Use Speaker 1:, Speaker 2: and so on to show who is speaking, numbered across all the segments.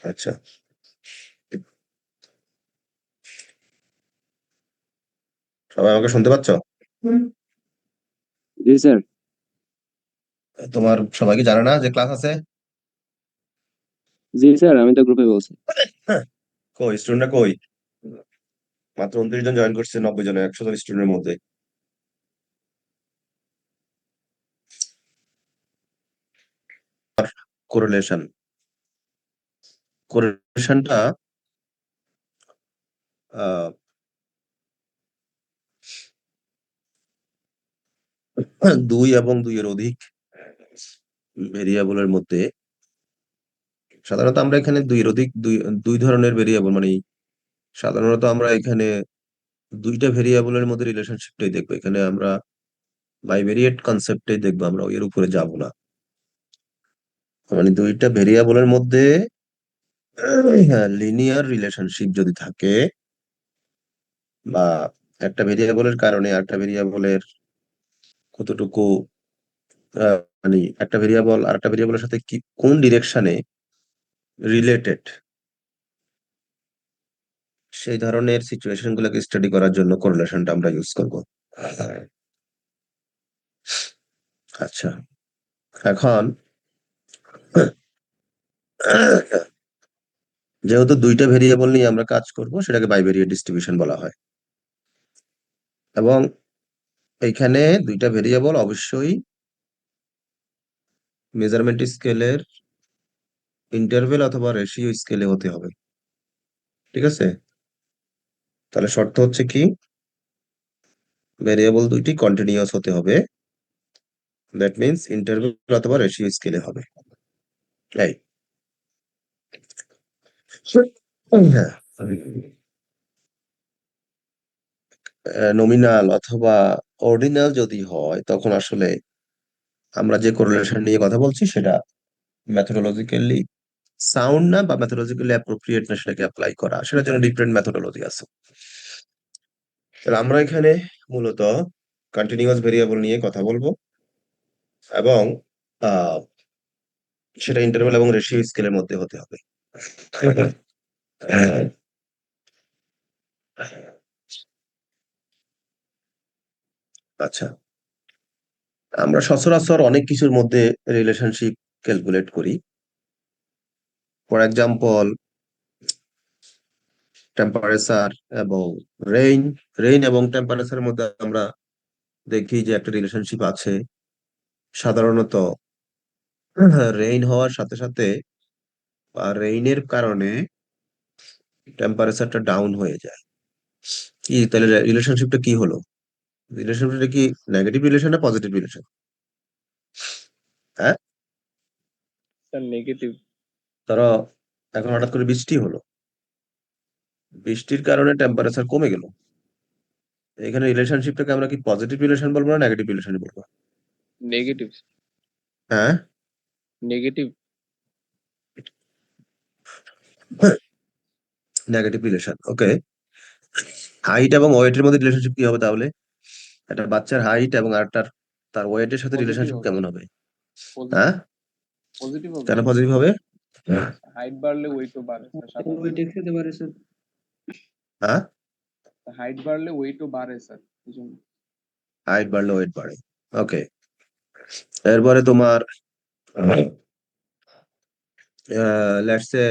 Speaker 1: আচ্ছা, সবাই আমাকে শুনতে পাচ্ছ?
Speaker 2: জি স্যার।
Speaker 1: তোমার সবাই কি জানে না যে ক্লাস আছে?
Speaker 2: জি স্যার, আমি তো গ্রুপে বলছি।
Speaker 1: হ্যাঁ। কই স্টুডেন্টরা কই? মাত্র 29 জন জয়েন করছে 90 জনে, 100 জন স্টুডেন্টের মধ্যে। কোরিলেশন, কোরিলেশনটা দুই এবং দুইয়ের অধিক ভেরিয়েবলের মধ্যে, সাধারণত আমরা এখানে দুইয়ের অধিক দুই দুই ধরনের ভেরিয়েবল, মানে সাধারণত আমরা এখানে দুইটা ভেরিয়েবলের মধ্যে রিলেশনশিপটাই দেখবো। এখানে আমরা বাইভেরিয়েট কনসেপ্টটাই দেখবো, আমরা এর উপরে যাব না। মানে দুইটা ভেরিয়েবলের মধ্যে লিনিয়ার রিলেশনশিপ যদি থাকে, বা একটা ভেরিয়েবলের কারণে একটা ভেরিয়েবলের কতটুকু মানে একটা ভেরিয়েবল আর একটা ভেরিয়েবলের সাথে কি কোন ডিরেকশনে রিলেটেড, সেই ধরনের সিচুয়েশন গুলোকে স্টাডি করার জন্য কোরিলেশনটা আমরা ইউজ করব। আচ্ছা, এখন যেহেতু দুইটা ভেরিয়েবল নিয়ে আমরা কাজ করব, সেটাকে বাইভেরিয়েট ডিস্ট্রিবিউশন বলা হয়। এবং এইখানে দুইটা ভেরিয়েবল অবশ্যই মেজারমেন্ট স্কেলের ইন্টারভেল অথবা রেশিও স্কেলে হতে হবে। ঠিক আছে, তাহলে শর্ত হচ্ছে কি, ভেরিয়েবল দুইটি কন্টিনিউয়াস হতে হবে। দ্যাট মিনস ইন্টারভেল অথবা রেশিও স্কেলে হবে। এই হ্যাঁ, নমিনাল অথবা অর্ডিনাল যদি হয়, তখন আসলে আমরা যে কোরিলেশন নিয়ে কথা বলছি সেটা ম্যাথোডোলজিক্যালি সাউন্ড না, বা ম্যাথোডোলজিক্যালি অ্যাপ্রোপ্রিয়েট না, সেটাকে অ্যাপ্লাই করা, সেটার জন্য ডিফারেন্ট ম্যাথোডোলজি আছে। তাহলে আমরা এখানে মূলত কন্টিনিউয়াস ভেরিয়েবল নিয়ে কথা বলবো, এবং আহ, সেটা ইন্টারভ্যাল এবং রেশিও স্কেলের মধ্যে হতে হবে। আচ্ছা, আমরা সচরাচর অনেক কিছুর মধ্যে রিলেশনশিপ ক্যালকুলেট করি। ফর এক্সাম্পল, টেম্পারেচার এবং রেইন, রেইন এবং টেম্পারেচারের মধ্যে আমরা দেখি যে একটা রিলেশনশিপ আছে। সাধারণত রেইন হওয়ার সাথে সাথে বা রেইনের কারণে টেম্পারেচারটা ডাউন হয়ে যায়। কি তাহলে রিলেশনশিপটা কি হলো? রিলেশনশিপটা কি নেগেটিভ রিলেশন না পজিটিভ রিলেশন? হ্যাঁ,
Speaker 2: স্যার নেগেটিভ।
Speaker 1: ধরো এখন হঠাৎ করে বৃষ্টি হলো, বৃষ্টির কারণে টেম্পারেচার কমে গেল, এখানে রিলেশনশিপটাকে আমরা কি পজিটিভ রিলেশন বলবো না নেগেটিভ রিলেশন বলবো?
Speaker 2: নেগেটিভ।
Speaker 1: হ্যাঁ,
Speaker 2: negative.
Speaker 1: Negative relation. Okay, height এবং ওয়েটের মধ্যে রিলেশনশিপ কি হবে তাহলে? একটা বাচ্চার হাইট এবং আরটার তার ওয়েটের সাথে
Speaker 2: পজিটিভ
Speaker 1: রিলেশনশিপ
Speaker 2: হবে।
Speaker 1: কেমন হবে? হ্যাঁ,
Speaker 2: পজিটিভ। পজিটিভ হবে
Speaker 1: কেন
Speaker 2: স্যার।
Speaker 1: পজিটিভ হবে?
Speaker 2: হাইট বাড়লে ওয়েটও বাড়ে স্যার সাধারণত। ওয়েট খেতে পারে স্যার।
Speaker 1: হ্যাঁ,
Speaker 2: হাইট বাড়লে ওয়েটও বাড়ে স্যার, এই জন্য।
Speaker 1: হাইট বাড়লে ওয়েট বাড়ে। ওকে, এরপরে তোমার লেটস সে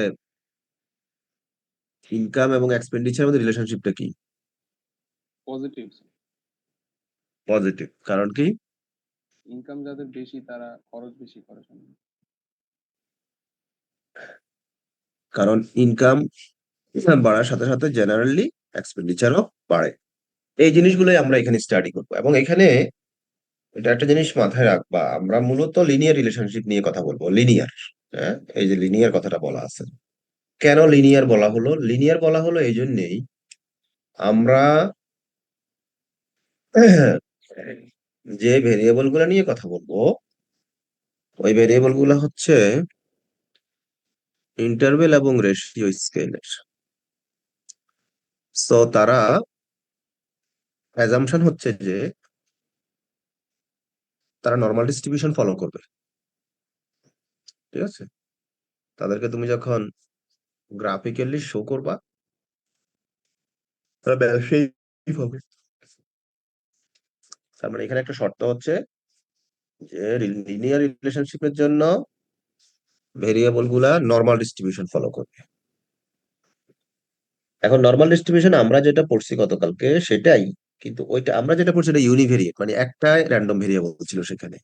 Speaker 1: ইনকাম এবং এক্সপেন্ডিচারের মধ্যে রিলেশনশিপটা কি?
Speaker 2: Positive sir.
Speaker 1: পজিটিভ, কারণ কি?
Speaker 2: ইনকাম যাদের বেশি তারা খরচ বেশি করে সাধারণত।
Speaker 1: কারণ ইনকাম বাড়ার সাথে সাথে জেনারেলি এক্সপেন্ডিচারও বাড়ে। এই জিনিসগুলোই আমরা এখানে স্টাডি করবো, এবং এখানে এটা একটা জিনিস মাথায় রাখবা, আমরা মূলত লিনিয়ার রিলেশনশিপ নিয়ে কথা বলবো। লিনিয়ার, হ্যাঁ, এই যে লিনিয়ার কথাটা বলা আছে, কেন লিনিয়ার বলা হলো? লিনিয়ার বলা হলো এই জন্যেই, আমরা যে ভেরিয়েবল গুলো নিয়ে কথা বলবো, ওই ভেরিয়েবল গুলো হচ্ছে ইন্টারভেল এবং রেশিও স্কেলের। সো তারা অ্যাজাম্পশন হচ্ছে যে তারা নর্মাল ডিস্ট্রিবিউশন ফলো করবে। ঠিক আছে, তাদেরকে তুমি যখন গ্রাফিক্যালি শো করবা, তাহলে ব্যবসায়িক হবে। তার মানে এখানে একটা শর্ত হচ্ছে যে লিনিয়ার রিলেশনশিপের জন্য ভেরিয়েবল গুলা নর্মাল ডিস্ট্রিবিউশন ফলো করবে। এখন নর্মাল ডিস্ট্রিবিউশন আমরা যেটা পড়ছি গতকালকে সেটাই, কিন্তু ওইটা আমরা যেটা পড়ছি এটা ইউনিভেরিয়েট, মানে একটা র্যান্ডম ভেরিয়েবল ছিল সেখানে।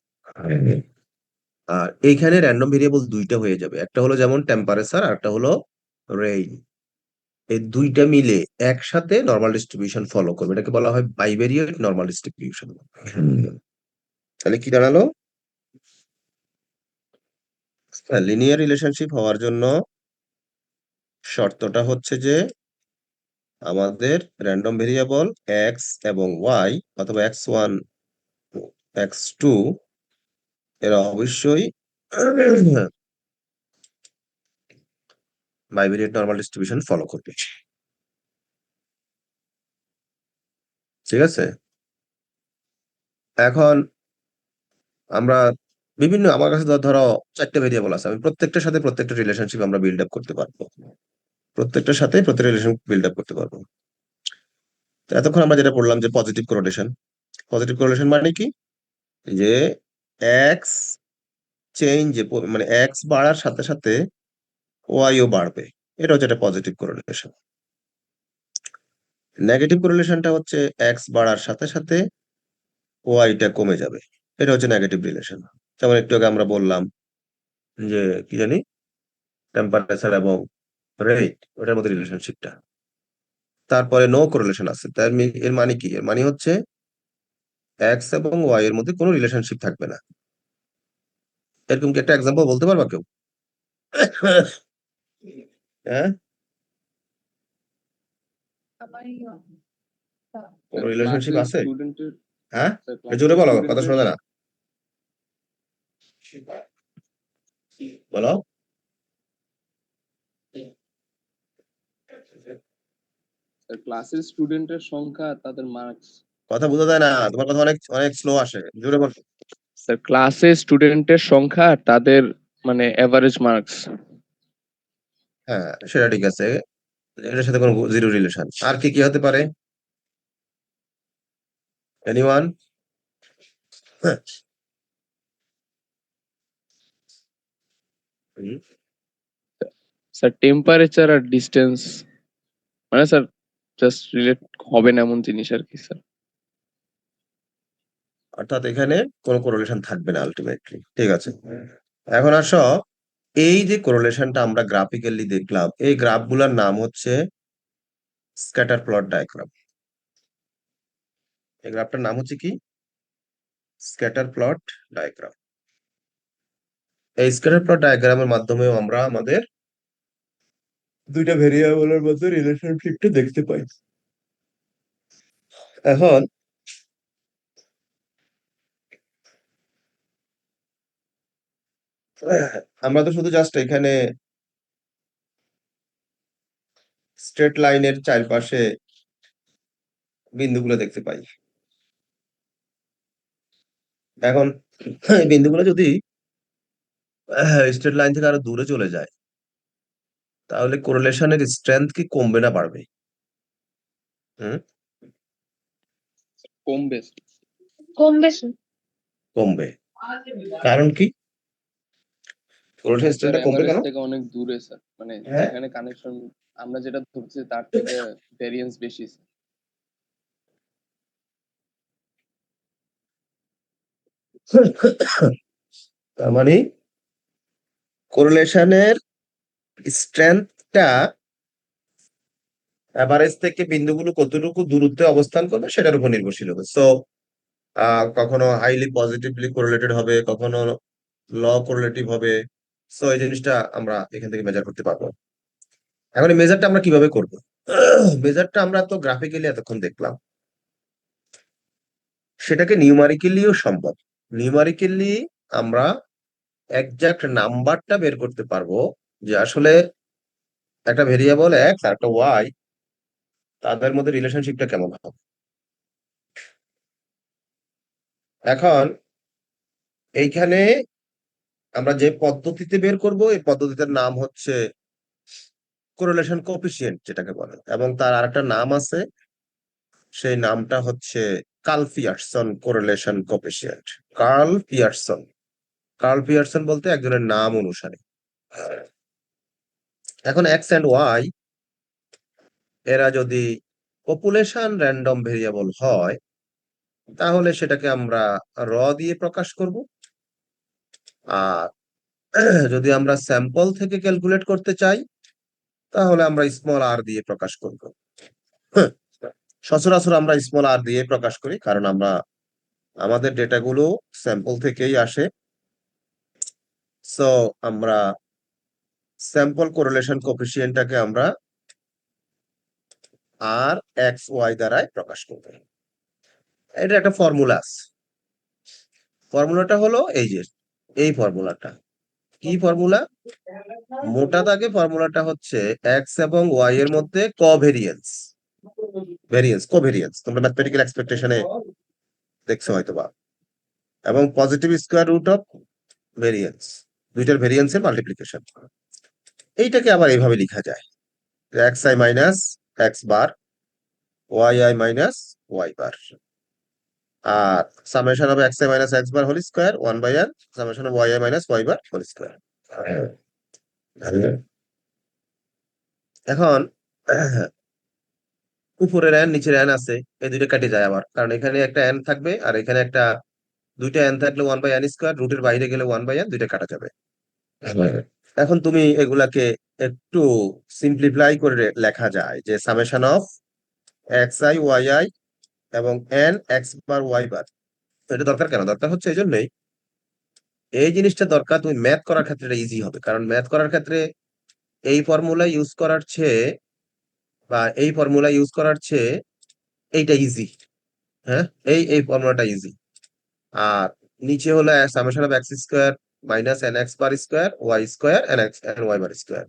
Speaker 1: আর এইখানে র্যান্ডম ভেরিয়েবল দুইটা হয়ে যাবে, একটা হলো যেমন টেম্পারেচার আর একটা হলো রেইন। এই দুইটা মিলে একসাথে নর্মাল ডিস্ট্রিবিউশন ফলো করবে, এটাকে বলা হয় বাইভেরিয়েট নর্মাল ডিস্ট্রিবিউশন। তাহলে কি দাঁড়ালো? লিনিয়ার রিলেশনশিপ হওয়ার জন্য শর্তটা হচ্ছে যে আমাদের র্যান্ডম ভেরিয়েবল এক্স এবং ওয়াই অথবা x1 x2 এরা অবশ্যই বাইভেরিয়েট নর্মাল ডিস্ট্রিবিউশন ফলো করবে। ঠিক আছে, এখন আমরা বিভিন্ন, আমার কাছে ধরো চারটে ভেরিয়েবল আছে, আমি প্রত্যেকটার সাথে প্রত্যেকটা রিলেশনশিপ আমরা বিল্ড আপ করতে পারবো, প্রত্যেকটার সাথে প্রত্যেকটা রিলেশন বিল্ড আপ করতে পারবো। তো এতক্ষণ আমরা যেটা পড়লাম যে পজিটিভ কোরিলেশন, পজিটিভ কোরিলেশন মানে কি, যে এক্স চেঞ্জ, মানে এক্স বাড়ার সাথে সাথে ওয়াইও বাড়বে, এটা হচ্ছে একটা পজিটিভ কোরিলেশন। নেগেটিভ কোরিলেশনটা হচ্ছে এক্স বাড়ার সাথে সাথে ওয়াইটা কমে যাবে, এটা হচ্ছে নেগেটিভ রিলেশন। যেমন একটু আগে আমরা বললাম যে কি জানি, টেম্পারেচার এবং রেট, ওটার মধ্যে রিলেশনশিপটা। তারপরে নো কোরিলেশন আছে, এর মানে কি, এর মানে হচ্ছে এক্স এবং ওয়াই এর মধ্যে কোনো রিলেশনশিপ থাকবে না। এরকম কি একটা এক্সাম্পল বলতে পারবা কেউ? হ্যাঁ, কোনো রিলেশনশিপ
Speaker 2: ক্লাসের
Speaker 1: আছে?
Speaker 2: স্টুডেন্টের
Speaker 1: হ্যাঁ, একটু জোরে
Speaker 2: ক্লাসের
Speaker 1: বলো, কথা
Speaker 2: স্টুডেন্টের
Speaker 1: শোনা যায় না, বলো।
Speaker 2: ক্লাসের স্টুডেন্টের সংখ্যা তাদের মার্কস।
Speaker 1: কথা বোঝা যায় না, তোমার কথা অনেক অনেক স্লো আসে, জোরে বলো।
Speaker 2: স্যার ক্লাসে স্টুডেন্টের সংখ্যা তাদের মানে এভারেজ মার্কস।
Speaker 1: হ্যাঁ, সেটা ঠিক আছে, এটার সাথে কোনো জিরো রিলেশন। আর কি কি হতে পারে? এনিওয়ান?
Speaker 2: স্যার টেম্পারেচার আর ডিস্টেন্স, মানে স্যার জাস্ট রিলেট হবে না এমন জিনিস আর কি স্যার।
Speaker 1: অর্থাৎ এখানে কোনো কোরিলেশন থাকবে না আলটিমেটলি। ঠিক আছে, এখন আসো, এই যে কোরিলেশনটা আমরা গ্রাফিক্যালি দেখলাম, এই গ্রাফগুলোর নাম হচ্ছে স্ক্যাটার প্লট ডায়াগ্রাম। এই গ্রাফটার নাম হচ্ছে কি? Scatter plot diagram. এই স্ক্যাটার প্লট ডায়াগ্রামের মাধ্যমেও আমরা আমাদের দুইটা ভেরিয়েবলের মধ্যে রিলেশনশিপটা দেখতে পাই। এখন আমরা তো শুধু জাস্ট এখানে স্ট্রেট লাইনের চারপাশে বিন্দুগুলো দেখতে পাই। এখন এই বিন্দুগুলো যদি স্ট্রেট লাইন থেকে আরো দূরে চলে যায়, তাহলে কোরিলেশনের স্ট্রেংথ কি কমবে না বাড়বে? হুম,
Speaker 2: কমবে।
Speaker 3: কমবে স্যার।
Speaker 1: কমবে। কারণ কি? কোরিলেশন
Speaker 2: স্যার
Speaker 1: স্ট্রেংথটা কমবে
Speaker 2: এভারেজ
Speaker 1: কেন?
Speaker 2: থেকে অনেক দূরে স্যার, মানে
Speaker 1: হ্যাঁ,
Speaker 2: যেখানে কানেকশন আমরা যেটা ধরছি তার থেকে ভেরিয়েন্স বেশি স্যার।
Speaker 1: তার মানে কোরিলেশনের স্ট্রেংথটা এভারেজ থেকে বিন্দুগুলো কতটুকু দূরত্বে অবস্থান করবে সেটার উপর নির্ভরশীল হবে। সো কখনো হাইলি পজিটিভলি কোরিলেটেড হবে, কখনো ল কোরিলেটিভ হবে। সো এই জিনিসটা আমরা এখান থেকে মেজার করতে পারবো। এখন এই মেজারটা আমরা কিভাবে করব? মেজারটা আমরা তো গ্রাফিক্যালি এতক্ষণ দেখলাম, সেটাকে নিউমারিক্যালিও সম্ভব। নিউমারিক্যালি আমরা একজাক্ট নাম্বারটা বের করতে পারবো, যে আসলে একটা ভেরিয়েবল এক্স আর একটা ওয়াই, তাদের মধ্যে রিলেশনশিপটা কেমন হবে। এখন এইখানে আমরা যে পদ্ধতিতে বের করব, এই পদ্ধতিটার নাম হচ্ছে কোরিলেশন কোএফিসিয়েন্ট যেটাকে বলে, এবং তার আরেকটা নাম আছে, সেই নামটা হচ্ছে Karl Pearson correlation coefficient. Karl Pearson বলতে একজনের নাম অনুসারে। এখন এক্স এন্ড ওয়াই এরা যদি পপুলেশন র্যান্ডম ভেরিয়েবল হয়, তাহলে সেটাকে আমরা দিয়ে প্রকাশ করব। আর যদি আমরা স্যাম্পল থেকে ক্যালকুলেট করতে চাই, তাহলে আমরা স্মল আর দিয়ে প্রকাশ করব। সচরাচর আমরা স্মল আর দিয়ে প্রকাশ করি, কারণ আমাদের ডেটাগুলো স্যাম্পল থেকেই আসে। সো আমরা স্যাম্পল কোরিলেশন কোএফিসিয়েন্টটাকে আমরা আর এক্স ওয়াই দ্বারাই প্রকাশ করব। এটা একটা ফর্মুলা আছে। ফর্মুলাটা হলো এই ফর্মুলাটা। কি ফর্মুলা? মোটা দাগে ফর্মুলাটা হচ্ছে এক্স এবং ওয়াই এর মধ্যে কোভেরিয়েন্স তোমরা ম্যাথমেটিক্যাল এক্সপেকটেশনে দেখছো হয়তোবা, এবং positive square root of variance, দুইটার ভেরিয়েন্সের মাল্টিপ্লিকেশন। এইটাকে আবার এইভাবে লেখা যায়, X I minus X bar, Y I minus Y bar, আর summation of X I minus X bar whole square 1/n summation of Y I minus Y bar whole square. এখন উপরের n নিচের n আছে, এই দুইটা কেটে যায় আবার, কারণ এখানে একটা n থাকবে আর এখানে দুইটা n থাকলে 1/n স্কোয়ার, রুটের বাইরে গেলে 1/n, দুইটা কাটা যাবে। এখন তুমি এগুলাকে একটু সিম্পলিফাই করে লেখা যায় যে summation of X I Y I এবং n X bar Y bar. এটা দরকার কেন? দরকার হচ্ছে এই জন্যই, এই জিনিসটা দরকার তুমি ম্যাথ করার ক্ষেত্রে এটা ইজি হবে, কারণ ম্যাথ করার ক্ষেত্রে এই ফর্মুলা ইউজ করার চেয়ে এই ফর্মুলা ইউজ করার চেয়ে এইটা ইজি। হ্যাঁ, এই ফর্মুলাটা ইজি। আর নিচে হলো summation of X square minus N X bar square Y square N X N Y bar square.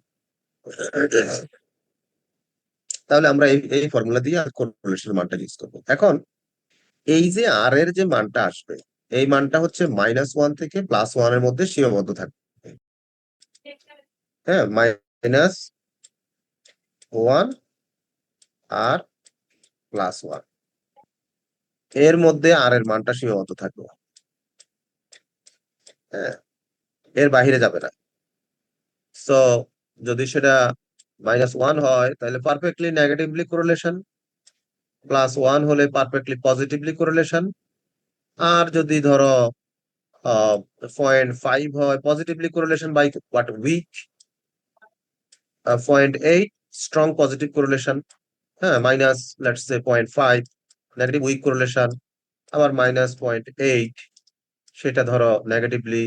Speaker 1: তাহলে আমরা এই ফর্মুলা দিয়ে কোরিলেশনের মানটা ইউজ করবো। এখন এই যে আর এর যে মানটা আসবে, এই মানটা হচ্ছে -1 থেকে +1 এর মধ্যে সীমাবদ্ধ থাকবে। হ্যাঁ, -1 আর +1 এর মধ্যে আর এর মানটা সীমাবদ্ধ থাকবে। হ্যাঁ, এর বাহিরে যাবে না। সো যদি সেটা -1 হয়, তাহলে পারফেক্টলি নেগেটিভলি কোরিলেশন, +1 হলে পারফেক্টলি পজিটিভলি কোরিলেশন, আর যদি ধরো 0.5 হয় positively correlation by but weak, 0.8 strong positive correlation, হ্যাঁ, minus let's say 0.5 negative weak correlation, আবার -0.8 সেটা ধরো নেগেটিভলি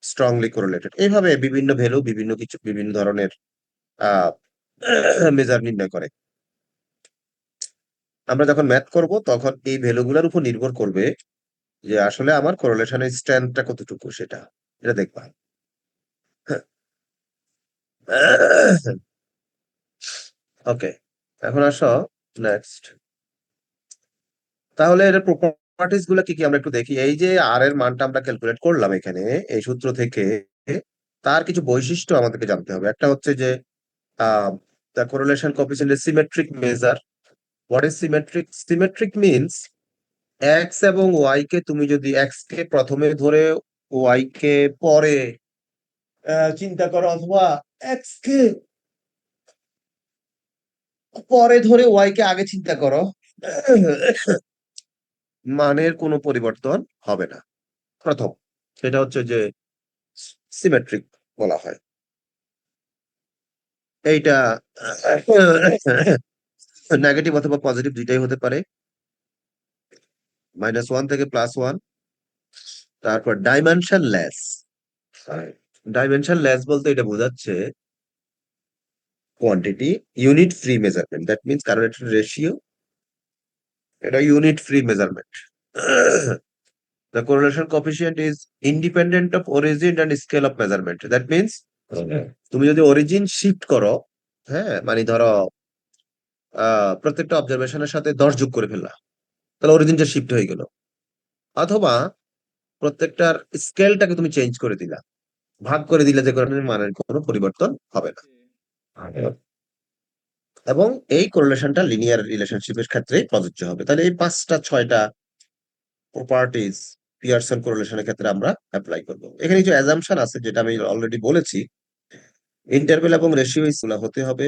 Speaker 1: স্ট্রংলি কোরিলেটেড। এইভাবে বিভিন্ন ভ্যালু বিভিন্ন ধরনের মেজার নির্ণয় করে। আমরা যখন ম্যাথ করব তখন এই ভ্যালুগুলোর উপর নির্ভর করবে যে আসলে আমার কোরিলেশনের স্ট্রেংথটা কতটুকু, এটা দেখবা। ওকে, এখন আসো নেক্সট। তাহলে এর প্রপার্টিজ গুলো কি কি আমরা একটু দেখি। এই যে আর এর মানটা আমরা ক্যালকুলেট করলাম এখানে এই সূত্র থেকে, তার কিছু বৈশিষ্ট্য আমাদেরকে জানতে হবে। একটা হচ্ছে যে the correlation coefficient is symmetric measure. What is symmetric? Symmetric means x এবং y কে তুমি যদি x কে প্রথমে ধরে y কে পরে চিন্তা করো, অথবা x কে পরে ধরে y কে আগে চিন্তা করো, মানের কোনো পরিবর্তন হবে না। প্রথম, সেটা হচ্ছে যে সিমেট্রিক বলা হয়। এইটা নেগেটিভ অথবা পজিটিভ দুইটাই হতে পারে, -1 থেকে +1। তারপর ডাইমেনশনলেস বলতে এটা বোঝাচ্ছে quantity unit free measurement, that means কারণ এটা রেশিও, এটা unit free measurement. The correlation coefficient is independent of origin and scale of measurement. That means তুমি যদি অরিজিন শিফট করো, হ্যাঁ, মানে ধরো প্রত্যেকটা অবজারভেশনের সাথে 10 যোগ করে ফেললা, তাহলে অরিজিনটা শিফট হয়ে গেল। অথবা প্রত্যেকটার স্কেলটাকে তুমি চেঞ্জ করে দিলা, ভাগ করে দিলে, যে কারণে মানের কোনো পরিবর্তন হবে না। এবং এই কোরিলেশনটা লিনিয়ার রিলেশনশিপের ক্ষেত্রে প্রযোজ্য হবে। তাহলে এই 5টা 6টা প্রপার্টিজ পিয়ারসন কোরিলেশনের ক্ষেত্রে আমরা অ্যাপ্লাই করব। এখানে কিছু অ্যাজাম্পশন আছে যেটা আমি অলরেডি বলেছি। ইন্টারভেল এবং রেশিও গুলা হতে হবে,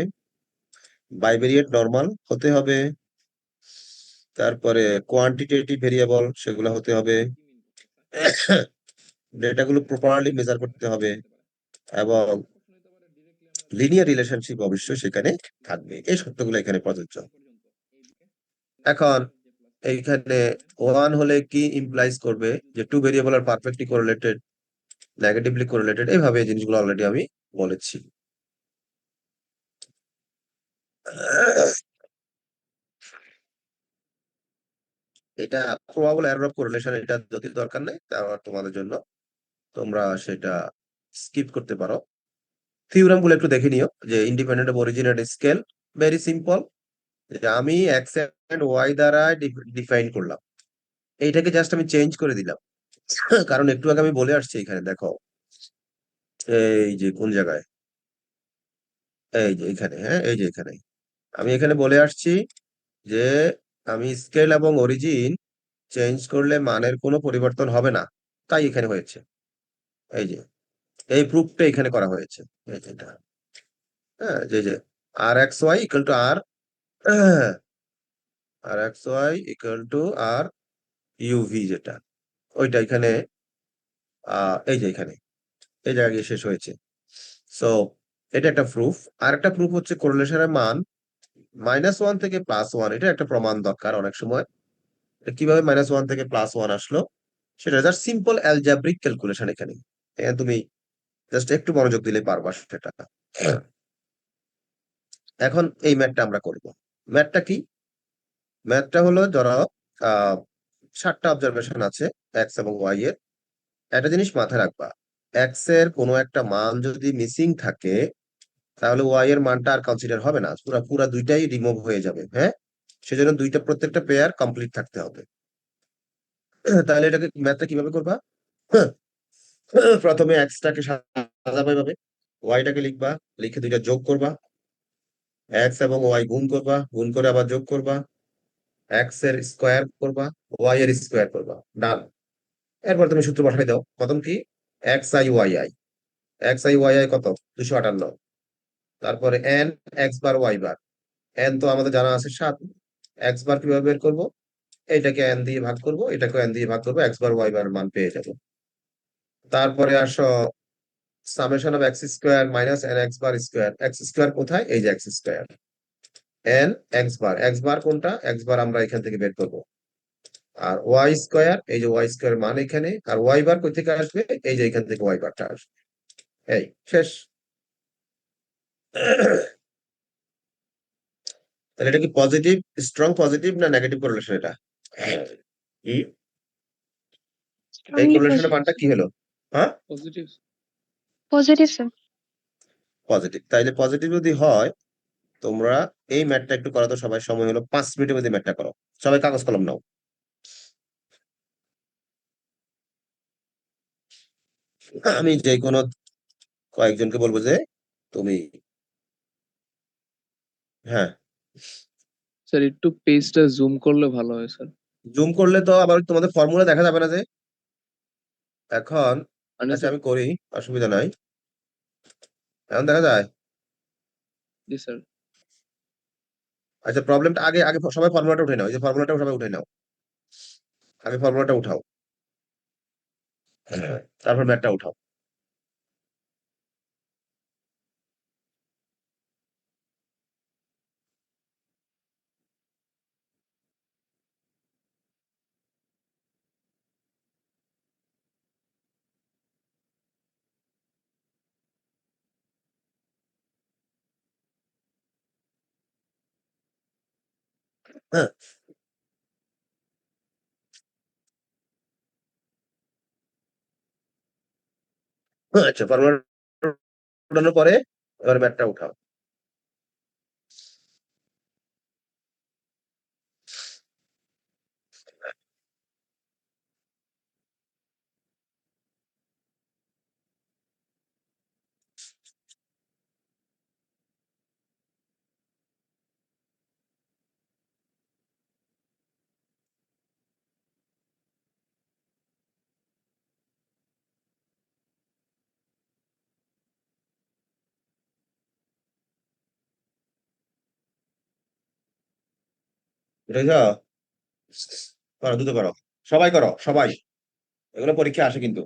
Speaker 1: বাইভেরিয়েট নরমাল হতে হবে, তারপরে কোয়ান্টিটেটিভ ভেরিয়েবল সেগুলো হতে হবে, ডেটাগুলো প্রপারলি মেজার করতে হবে, এবং লিনিয়ার রিলেশনশিপ অবশ্যই সেখানে থাকবে। এই শর্তগুলো এখানে প্রযোজ্য। এখন এইখানে ওয়ান হলে কি ইমপ্লাইজ করবে যে টু ভেরিয়েবল আর পারফেক্টলি কোরিলেটেড, নেগেটিভলি কোরিলেটেড, এইভাবে এই জিনিসগুলো অলরেডি আমি বলেছি। এটা প্রবাবল এরর অফ কোরিলেশন, এটা যদি দরকার নেই তোমাদের জন্য, তোমরা সেটা স্কিপ করতে পারো। থিওরাম গুলো একটু দেখে নিও যে independent of origin at scale, very simple. আমি এক্স এন্ড ওয়াই দ্বারা ডিফাইন করলাম, এইটাকে জাস্ট আমি চেঞ্জ করে দিলাম। কারণ একটু আগে আমি বলে আসছি, এখানে দেখো, এই যে কোন জায়গায়, এই যে এখানে, হ্যাঁ এই যে এখানে আমি এখানে বলে আসছি যে আমি স্কেল এবং অরিজিন চেঞ্জ করলে মানের কোনো পরিবর্তন হবে না, তাই এখানে হয়েছে। এই যে এই প্রুফটা এখানে করা হয়েছে, এই যে এটা, হ্যাঁ যে R X Y equal to R, R X Y equal to R UV, যেটা ওইটা এখানে এই যে এখানে এই জায়গায় গিয়ে শেষ হয়েছে। সো এটা একটা প্রুফ। আর একটা প্রুফ হচ্ছে কোরিলেশনের মান -1 থেকে +1, এটা একটা প্রমাণ দরকার অনেক সময়। কিভাবে -1 থেকে +1 আসলো সেটা জাস্ট সিম্পল অ্যালজাব্রিক ক্যালকুলেশন। এখানে এখানে তুমি জাস্ট একটু মনোযোগ দিলে পারবা সেটা। এখন এই ম্যাথটা আমরা করব। ম্যাথটা কি? ম্যাথটা হলো ধরো 7টা অবজারভেশন আছে এক্স এবং ওয়াই এর। একটা জিনিস মাথায় রাখবা, এক্স এর কোনো একটা মান যদি মিসিং থাকে তাহলে ওয়াই এর মানটা আর কনসিডার হবে না, পুরা পুরা দুইটাই রিমুভ হয়ে যাবে। হ্যাঁ, সেজন্য প্রত্যেকটা পেয়ার কমপ্লিট থাকতে হবে। তাহলে এটাকে ম্যাথটা কিভাবে করবা? প্রথমে এক্স টাকে সাজাবে ভাবে, ওয়াইটাকে লিখবা, লিখে দুইটা যোগ করবা, এক্স এবং ওয়াই গুণ করবা, গুণ করে আবার যোগ করবা, এক্স এর স্কোয়ার করবা, ওয়াই এর স্কোয়ার করবা, ডান। এরপর তুমি সূত্র বসাই দাও, প্রথম কি, X I Y I, X I Y I কত, 258। তারপরে N X bar Y bar, N তো আমাদের জানা আছে 7, এক্স বার কিভাবে বের করবো, এটাকে এন দিয়ে ভাগ করবো, এটাকে এন দিয়ে ভাগ করবো, এক্স বার ওয়াই বার মান পেয়ে যাবো। তারপরে আসো summation of X square minus N X bar square, x square কোথায়, এই যে এক্স স্কোয়ার, এন এক্স বার, এক্স বার কোনটা, এক্স বার আমরা এখান থেকে বের করবো, আর ওয়াই স্কোয়ার, এই যে ওয়াই স্কোয়ার মান এখানে, আর ওয়াই বার কোথা থেকে আসবে, এই যে এখান থেকে ওয়াই বারটা আসবে। এই শেষ। তাহলে এটা কি পজিটিভ, স্ট্রং পজিটিভ না নেগেটিভ কোরিলেশন এটা? কি এই
Speaker 3: স্ট্রংলি
Speaker 1: কোরিলেশনের মানটা কি হলো? হ্যাঁ,
Speaker 2: পজিটিভ।
Speaker 3: Positive sir.
Speaker 1: পজিটিভ। তাইলে পজিটিভ যদি হয়, তোমরা এই ম্যাথটা একটু করো তো সবাই, সময় হলো 5 মিনিটের মধ্যে ম্যাথটা করো। সবাই কাগজ কলম নাও। আমি যে কোনো কয়েকজনকে বলবো যে তুমি, হ্যাঁ,
Speaker 2: স্যার একটু পেজটা জুম করলে ভালো হয় স্যার।
Speaker 1: জুম করলে তো আবার তোমাদের ফর্মুলা দেখা যাবে না যে এখন।
Speaker 2: মানে
Speaker 1: আচ্ছা
Speaker 2: স্যার,
Speaker 1: আমি করি, অসুবিধা নাই, এখন দেখা যায়।
Speaker 2: জি স্যার।
Speaker 1: আচ্ছা প্রবলেমটা আগে আগে সবাই ফর্মুলাটা উঠে নাও, এই যে ফর্মুলাটা সবাই উঠে নাও, আগে ফর্মুলাটা উঠাও, তারপর ম্যাথটা উঠাও। হ্যাঁ, আচ্ছা ফর্মুলা উঠানোর পরে এবার ম্যাথটা উঠাও। বুঝেছ? করো, দ্রুত করো, সবাই করো, সবাই। এগুলো পরীক্ষা আসে কিন্তু।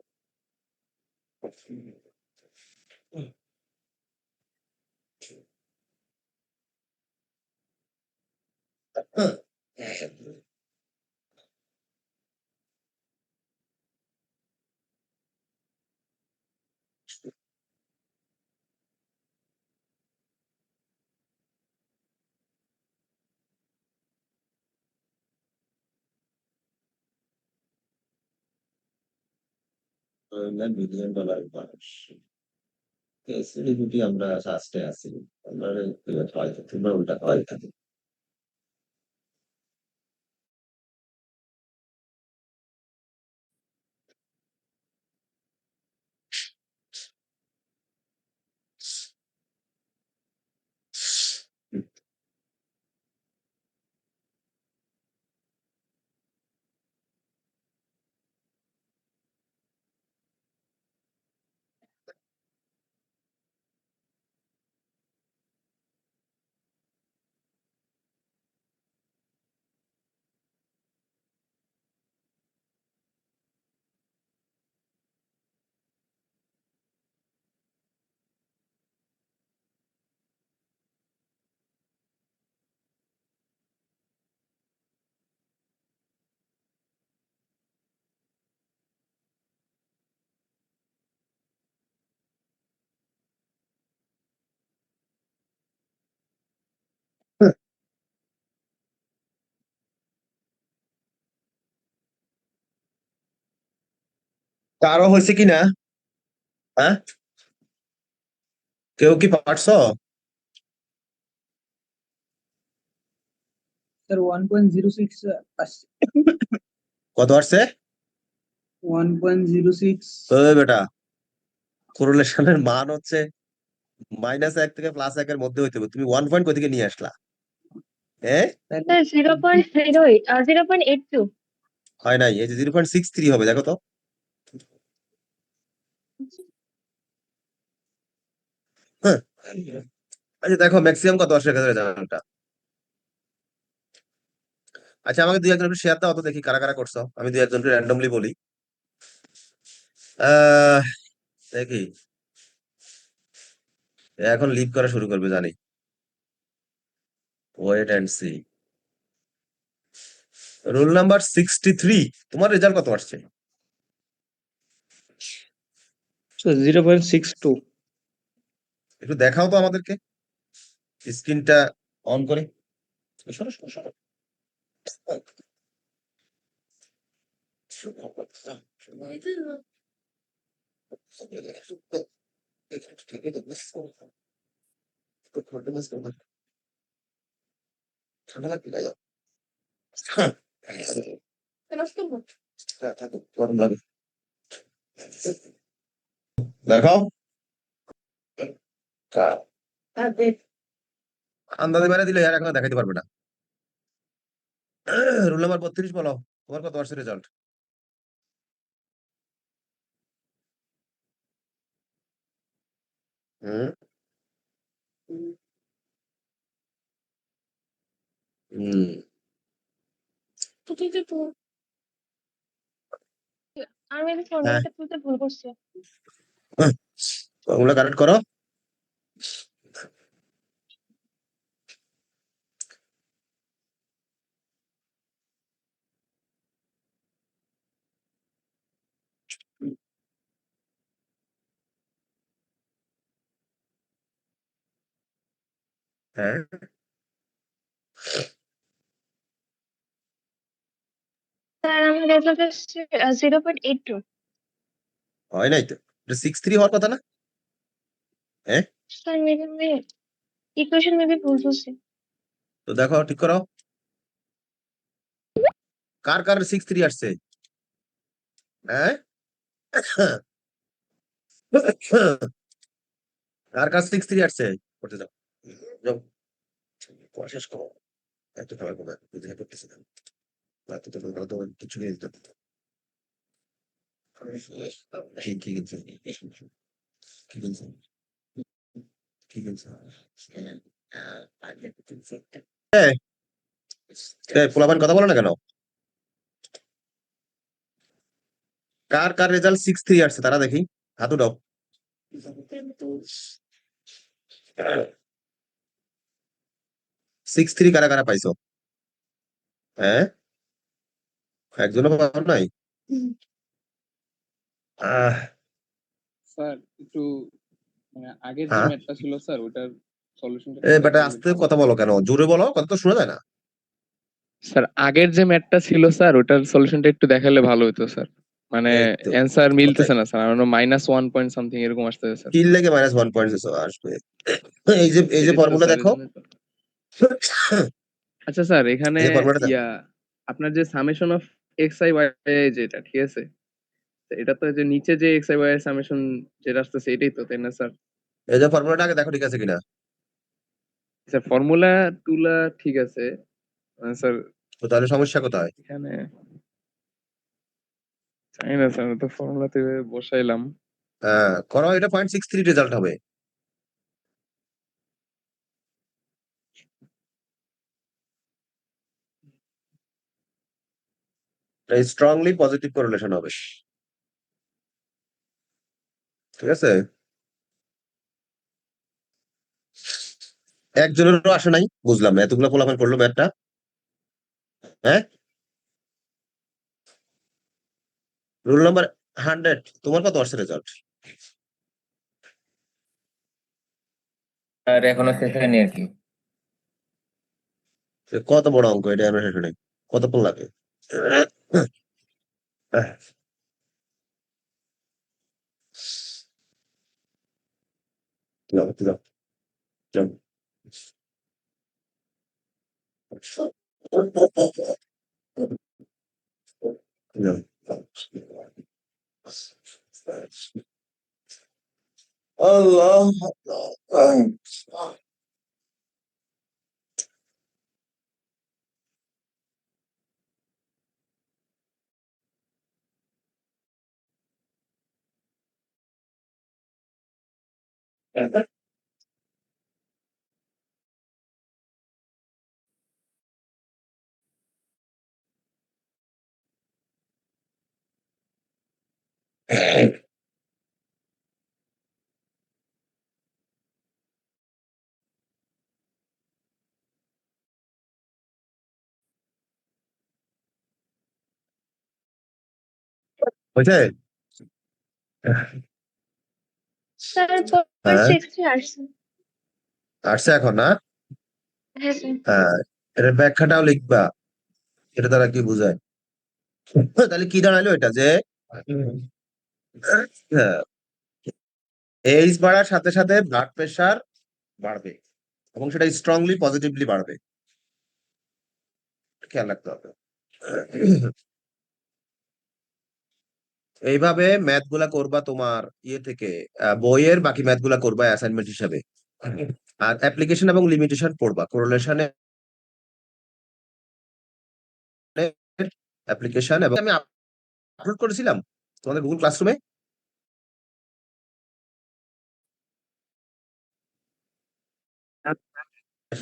Speaker 1: $1 million মানুষ সেলিব্রিটি, আমরা শাস্ত্রে আছি, আমরা হয়তো তোমরা উল্টা হয় থাকে। কারো হয়েছে কিনা? হ্যাঁ, কেউ কি পারছো?
Speaker 4: স্যার 1.06 আসছে।
Speaker 1: কত আসছে?
Speaker 4: 1.06।
Speaker 1: ওই বেটা, কোরিলেশনের মান হচ্ছে -1 থেকে +1 মধ্যে হইতে হবে। তুমি 1 পয়েন্ট কই থেকে নিয়ে আসলা? হ্যাঁ,
Speaker 3: Sir, 0.08, 0.82.
Speaker 1: হয় নাই। এই যে 0.63 হবে, দেখো তো। হ্যাঁ, আচ্ছা দেখো ম্যাক্সিমাম কত আসে এখানে রেজাল্টটা। আচ্ছা আমাকে দুই একজন শেয়ার দাও তো, দেখি কারা কারা করছো। আমি দুই একজনকে র্যান্ডমলি বলি। আহ দেখি, এ এখন লিভ করা শুরু করবে জানি। Wait and see. Roll number 63, তোমার রেজাল্ট কত আসছে?
Speaker 4: 0.62।
Speaker 1: একটু দেখাও তো আমাদেরকে, স্ক্রিনটা অন করে। সরো, সরো, সরো। ঠান্ডা লাগবে গায়ে? হ্যাঁ, থাকুক, গরম লাগে। দেখাও। আন্দাজে মেরে দিলে আর এখন দেখাইতে পারবে না। রোল নাম্বার 32 বলো, তোমার কত আসছে রেজাল্ট? হুম হুম
Speaker 3: আমি maybe
Speaker 1: হ্যাঁ,
Speaker 3: ফর্মুলাটা তুলতে ভুল করছি।
Speaker 1: ওগুলো কারেক্ট করো। হ্যাঁ,
Speaker 3: স্যার আমার রেজাল্ট আসছে 0.82।
Speaker 1: হয় নাই তো। 63 হওয়ার কথা না? হ্যাঁ,
Speaker 3: স্যার মেবি আমি ইকুয়েশন মেবি ভুল করছি।
Speaker 1: তো দেখো ঠিক করো। কার কার 63 আসছে? হ্যাঁ, কার কার 63 আসছে? করতে যাও, যাও, পড়া শেষ করো। এত খাবার কথা বুঝে করতেছি না। রাতে তো ভালো তোমার কিছু নিয়ে দিতে হতো। কি কি কিনছো? কি কিনছো? কি কিনছো? হ্যাঁ, পোলাপান কথা বলে না কেন? কার কার রেজাল্ট 6-3 আসছে তারা দেখি, হাত উঠাও। 6-3 কারা কারা পাইছো? হ্যাঁ, একজনও পাও নাই? আহ
Speaker 2: স্যার একটু মানে আগের যে
Speaker 1: হ্যাঁ,
Speaker 2: ম্যাথটা ছিল স্যার ওটার সলিউশনটা
Speaker 1: এ
Speaker 2: একটু
Speaker 1: বেটা
Speaker 2: দেখালে
Speaker 1: আস্তে
Speaker 2: ভালো
Speaker 1: কথা
Speaker 2: হতো।
Speaker 1: বলো কেন? জোরে বলো, কথা তো শোনা যায় না।
Speaker 2: স্যার আগের যে ম্যাথটা ছিল স্যার ওটার সলিউশনটা একটু দেখালে ভালো হতো স্যার। মানে
Speaker 1: এই তো
Speaker 2: অ্যান্সার
Speaker 1: কথাই।
Speaker 2: মিলতেছে না স্যার, আমার -1 পয়েন্ট সামথিং এরকম আসতেছে স্যার।
Speaker 1: কি লেগে -1 পয়েন্ট আসবে? এই যে
Speaker 2: এটাই তো
Speaker 1: ফর্মুলা
Speaker 2: স্যার,
Speaker 1: দেখো।
Speaker 2: এজন্য তো। আচ্ছা স্যার, এখানে
Speaker 1: এই যে ফর্মুলাটা দেখো।
Speaker 2: ইয়া আপনার যে summation of X I Y যেটা ঠিক আছে, তো এটা তো যে নিচে যে এক্স আই ওয়াই এর সামেশন যেটা আসতেছে এটাই তো, তাই না স্যার?
Speaker 1: এই যে ফর্মুলাটা আগে দেখো ঠিক আছে কিনা।
Speaker 2: স্যার ফর্মুলা টুলা ঠিক আছে স্যার।
Speaker 1: তো তাহলে সমস্যা কোথায়?
Speaker 2: এখানে জানি না স্যার, আমি তো ফর্মুলাতে বসাইলাম।
Speaker 1: হ্যাঁ, করো, এটা 0.63 রেজাল্ট হবে। স্ট্রংলি পজিটিভ কোরিলেশন হবে, ঠিক আছে? একজনেরও আসে নাই, বুঝলাম না, এতগুলো পোলাপান করলো ম্যাথটা। হ্যাঁ, রুল নাম্বার 100, তোমার কত আসছে রেজাল্ট?
Speaker 5: আর এখনো শেষ হয়নি আর কি।
Speaker 1: কত বড় অঙ্ক এটা, আমরা শেষ নেই, কতক্ষণ লাগে? যাও, যাও, যাও। যাও। আল্লাহ, হয়েছে?
Speaker 3: তারপর
Speaker 1: হ্যাঁ,
Speaker 3: 6-3 আসছে।
Speaker 1: আসছে এখন না?
Speaker 3: হ্যাঁ স্যার।
Speaker 1: হ্যাঁ, এটার ব্যাখ্যাটাও লিখবা, এটা দ্বারা কি বোঝায়। তাহলে কি দাঁড়ালো এটা যে, এইজ বাড়ার সাথে সাথে ব্লাড প্রেশার বাড়বে, এবং সেটা স্ট্রংলি পজিটিভলি বাড়বে, খেয়াল রাখতে হবে। এইভাবে ম্যাথ গুলা করবা তোমার ইয়ে থেকে, বইয়ের বাকি ম্যাথ গুলা করবা অ্যাসাইনমেন্ট হিসাবে। আর অ্যাপ্লিকেশন এবং লিমিটেশন পড়বা, কোরিলেশনে অ্যাপ্লিকেশন, এবং আমি আপলোড করেছিলাম তোমাদের গুগল ক্লাসরুমে।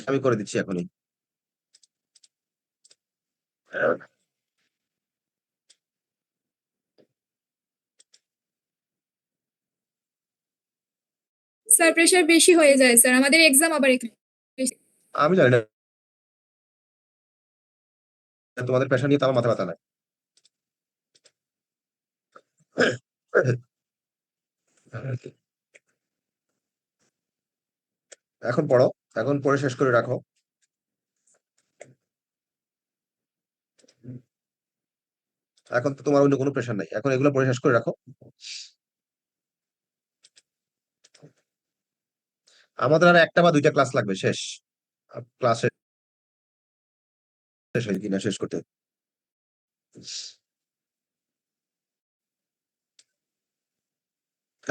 Speaker 1: আমি করে দিচ্ছি এখনই।
Speaker 6: স্যার প্রেশার বেশি হয়ে যায় স্যার, আমাদের এক্সাম আবার
Speaker 1: আমি জানি না, তোমাদের পেশা নিয়ে তো আমার মাথা ব্যথা নাই। এখন পড়ো, এখন পড়ে শেষ করে রাখো। এখন তো তোমার অন্য কোনো প্রেশার নাই, এখন এগুলো পড়ে শেষ করে রাখো। আমাদের আর একটা বা দুইটা ক্লাস লাগবে শেষ, ক্লাস শেষ হয় কিনা শেষ করতে।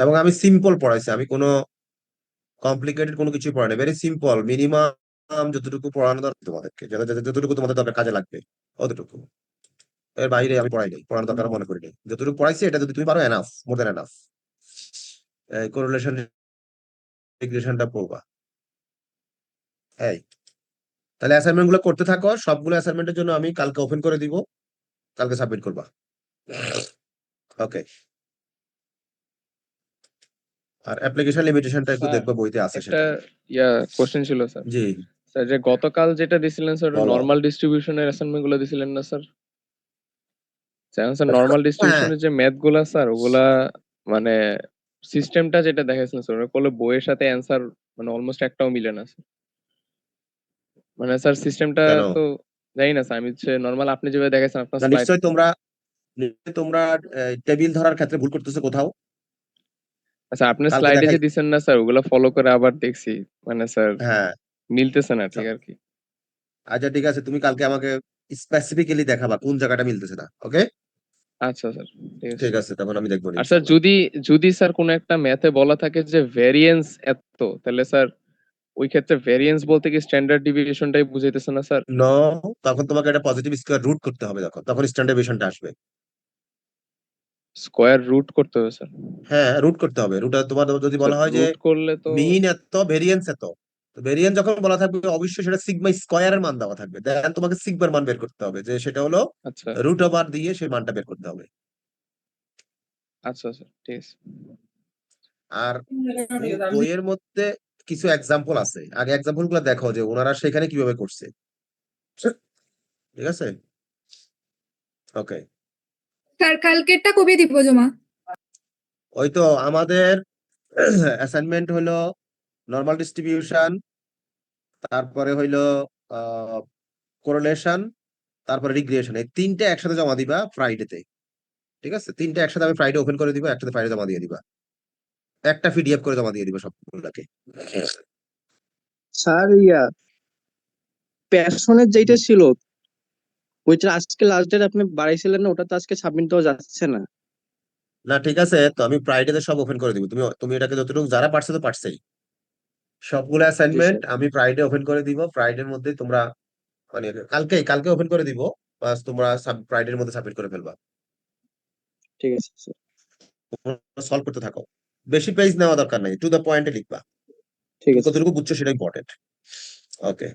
Speaker 1: এবং আমি সিম্পল পড়াইছি, আমি কোনো কমপ্লিকেটেড কোনো কিছু পড়াই না, ভেরি সিম্পল, মিনিমাম যতটুকু পড়ানো দরকার তোমাদেরকে, যতটুকু তোমাদের দরকার কাজে লাগবে, অতটুকু। এর বাইরে আমি পড়াই নাই, পড়ানোর দরকার মনে করি নাই। যতটুকু পড়াইছি এটা যদি তুমি পারো, এনাফ, মোর দেন এনাফ। কোরিলেশন রিগ্রেশনটা পড়বা। এই তাহলে অ্যাসাইনমেন্ট গুলো করতে থাকো, সবগুলো অ্যাসাইনমেন্টের জন্য আমি কালকে ওপেন করে দিব, কালকে সাবমিট করবা। ওকে, আর অ্যাপ্লিকেশন লিমিটেশনটা একটু
Speaker 2: স্যার,
Speaker 1: দেখবো বইতে আছে
Speaker 2: একটা
Speaker 1: সেটা।
Speaker 2: কোশ্চেন ছিল স্যার।
Speaker 1: জি
Speaker 2: স্যার যে গতকাল যেটা দিছিলেন স্যার,
Speaker 1: বলো।
Speaker 2: নরমাল ডিস্ট্রিবিউশনের অ্যাসাইনমেন্ট গুলো দিছিলেন না স্যার? স্যার নরমাল
Speaker 1: হ্যাঁ
Speaker 2: ডিস্ট্রিবিউশনের যে ম্যাথ গুলা স্যার, ওগুলা মানে সিস্টেমটা যেটা দেখাইছিলেন স্যার, ওটা করলে বইয়ের সাথে অ্যান্সার মানে অলমোস্ট একটাও মিলে না স্যার। মানে স্যার সিস্টেমটা
Speaker 1: কেন?
Speaker 2: তো জানি না স্যার, আমি হচ্ছে নরমাল আপনি যেভাবে দেখাইছেন আপনার
Speaker 1: না,
Speaker 2: স্লাইড।
Speaker 1: নিশ্চয়ই তোমরা টেবিল ধরার ক্ষেত্রে ভুল করতেছো কোথাও।
Speaker 2: আচ্ছা, আপনার
Speaker 1: কালকে
Speaker 2: স্লাইডে
Speaker 1: দেখাই।
Speaker 2: যে দিছেন না স্যার, ওগুলা ফলো করে আবার দেখছি, মানে স্যার
Speaker 1: হ্যাঁ
Speaker 2: মিলতেছে না ঠিক আর কি।
Speaker 1: আচ্ছা ঠিক আছে, তুমি কালকে আমাকে স্পেসিফিক্যালি দেখাবা কোন জায়গাটা মিলতেছে না। ওকে
Speaker 2: আচ্ছা স্যার, ঠিক আছে।
Speaker 1: ঠিক আছে, তখন আমি দেখবো
Speaker 2: আর স্যার
Speaker 1: ইনশাআল্লাহ।
Speaker 2: যদি স্যার কোনো একটা ম্যাথে বলা থাকে যে ভেরিয়েন্স এত, তাহলে স্যার ওই ক্ষেত্রে ভেরিয়েন্স বলতে কি স্ট্যান্ডার্ড ডিভিয়েশনটাই বুঝাইতেছে না স্যার?
Speaker 1: নো, তখন তোমাকে একটা পজিটিভ স্কোয়ার রুট করতে হবে, তখন স্ট্যান্ডার্ড ডেভিয়েশনটা আসবে।
Speaker 2: স্কয়ার রুট করতে হবে স্যার?
Speaker 1: হ্যাঁ, রুট করতে হবে। রুট তোমার যদি
Speaker 2: স্যার
Speaker 1: বলা হয় যে
Speaker 2: রুট করলে তো
Speaker 1: মিন এত, ভেরিয়েন্স এত, ভেরিয়েন্স যখন বলা থাকবে অবশ্যই সেটা সিগমা স্কোয়ারের মান দেওয়া থাকবে, দেন তোমাকে সিগমার মান বের করতে হবে, যে সেটা হলো
Speaker 2: আচ্ছা
Speaker 1: রুট ওভার দিয়ে সেই মানটা বের করতে হবে।
Speaker 2: আচ্ছা স্যার, ঠিক আছে।
Speaker 1: আর বইয়ের মধ্যে কিছু এক্সাম্পল আছে, আগে এক্সাম্পল গুলো দেখো যে ওনারা সেখানে কিভাবে করছে। ঠিক আছে, ওকে।
Speaker 6: স্যার কালকেরটা কবে দিব জমা?
Speaker 1: ওই তো আমাদের অ্যাসাইনমেন্ট হলো নরমাল ডিস্ট্রিবিউশন, তারপরে হইলো কোরিলেশন, তারপরে রিগ্রেশন, এই তিনটে একসাথে জমা দিবা ফ্রাইডেতে। ঠিক আছে, তিনটে একসাথে আমি ফ্রাইডে ওপেন করে দিব, একসাথে ফ্রাইডে জমা দিয়ে দিবা, একটা পিডিএফ করে জমা দিয়ে দিবা সবগুলোকে।
Speaker 5: স্যার প্যাশনের যেটা ছিল ওইটা আজকে লাস্ট ডেট আপনি বাড়াইছিলেন না, ওটা তো আজকে সাবমিট দেওয়া যাচ্ছে না।
Speaker 1: না ঠিক আছে, তো আমি ফ্রাইডেতে সব ওপেন করে দিব, তুমি তুমি এটাকে যতটুকু যারা পারছে তো পারছেই, সবগুলো
Speaker 5: জি
Speaker 1: অ্যাসাইনমেন্ট
Speaker 5: স্যার,
Speaker 1: আমি ফ্রাইডে ওপেন করে দিব। ফ্রাইডের মধ্যে তোমরা মানে কালকে ওপেন করে দিব, বাস তোমরা ফ্রাইডের মধ্যে সাবমিট করে ফেলবা।
Speaker 5: ঠিক আছে স্যার,
Speaker 1: সলভ করতে থাকো, বেশি পেজ নেওয়া দরকার নাই, টু দ্য পয়েন্টে লিখবা,
Speaker 5: ঠিক
Speaker 1: তুমি
Speaker 5: আছে।
Speaker 1: কতটুকু বুঝছো সেটা ইম্পর্টেন্ট। ওকে।